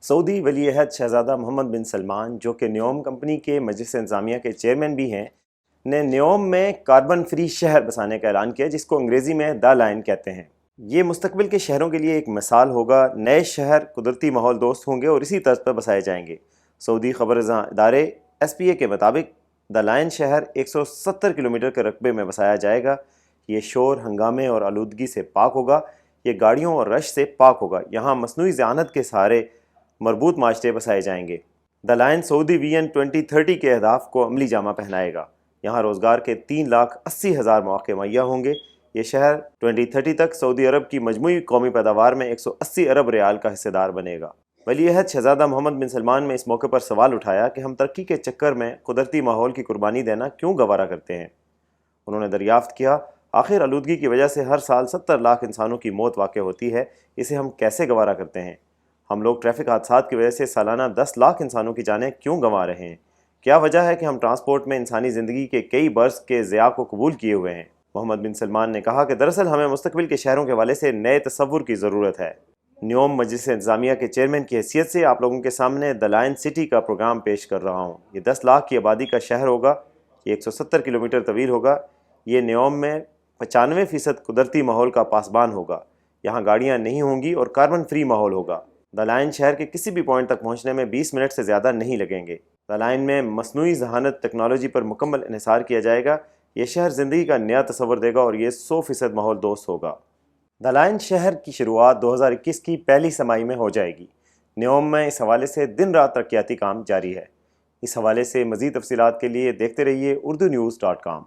Saudi वली अहद शहज़ादा मोहम्मद बिन सलमान, जो कि न्योम company के मजलिस इंतज़ामिया के चेयरमैन भी हैं, ने न्योम में कार्बन फ्री शहर बसाने का ऐलान किया, जिसको अंग्रेज़ी में द लायन कहते हैं। ये मुस्तकबिल के शहरों के लिए एक मिसाल होगा। नए शहर कुदरती माहौल दोस्त होंगे और इसी तर्ज पर बसाए जाएंगे। सऊदी खबररसां इदारे SPA के मुताबिक द लायन शहर 170 किलोमीटर के रकबे में बसाया जाएगा। ये शोर, हंगामे और आलूदगी से पाक होगा। ये गाड़ियों और रश से पाक होगा। यहाँ मसनूई ज़हानत के सहारे मरबूत माशरे बसाए जाएंगे। द लायन सऊदी विजन 2030 के अहदाफ को अमली जामा पहनाएगा। यहाँ रोज़गार के 3,80,000 मौके मुहैया होंगे। ये शहर 2030 तक सऊदी अरब की मजमूई कौमी पैदावार में 180 अरब रियाल का हिस्सेदार बनेगा। वली अहद शहज़ादा मोहम्मद बिन सलमान ने इस मौके पर सवाल उठाया कि हम तरक्की के चक्कर में कुदरती माहौल की कुर्बानी देना क्यों गवारा करते हैं। उन्होंने दरियाफ्त किया, आखिर आलूदगी की वजह से हर साल 70 लाख इंसानों की मौत वाक़ होती है, इसे हम कैसे गवारा करते हैं। हम लोग ट्रैफिक हादसात की वजह से सालाना 10 लाख इंसानों की जानें क्यों गंवा रहे हैं। क्या वजह है कि हम ट्रांसपोर्ट में इंसानी ज़िंदगी के कई बरस के ज़िया को कबूल किए हुए हैं। मोहम्मद बिन सलमान ने कहा कि दरअसल हमें मुस्तकबिल के शहरों के हवाले से नए तसव्वुर की ज़रूरत है। न्योम मजलिस इंतज़ामिया के चेयरमैन की हैसियत से आप लोगों के सामने द लायन सिटी का प्रोग्राम पेश कर रहा हूँ। ये 10 लाख की आबादी का शहर होगा। ये 170 किलोमीटर तवील होगा। ये न्योम में 95% कुदरती माहौल का पासबान होगा। यहाँ गाड़ियाँ नहीं होंगी और कार्बन फ्री माहौल होगा। द लायन शहर के किसी भी पॉइंट तक पहुँचने में 20 मिनट से ज़्यादा नहीं लगेंगे। द लायन में मसनूई ज़हानत टेक्नोलॉजी पर मुकम्मल इन्हिसार किया जाएगा। ये शहर ज़िंदगी का नया तस्वर देगा और ये 100% माहौल दोस्त होगा। द लायन शहर की शुरुआत 2021 की पहली समाई में हो जाएगी। न्योम में इस हवाले से दिन रात तरक्याती काम जारी है। इस हवाले से मज़ीद तफसीलात के लिए देखते रहिए urdunews.com।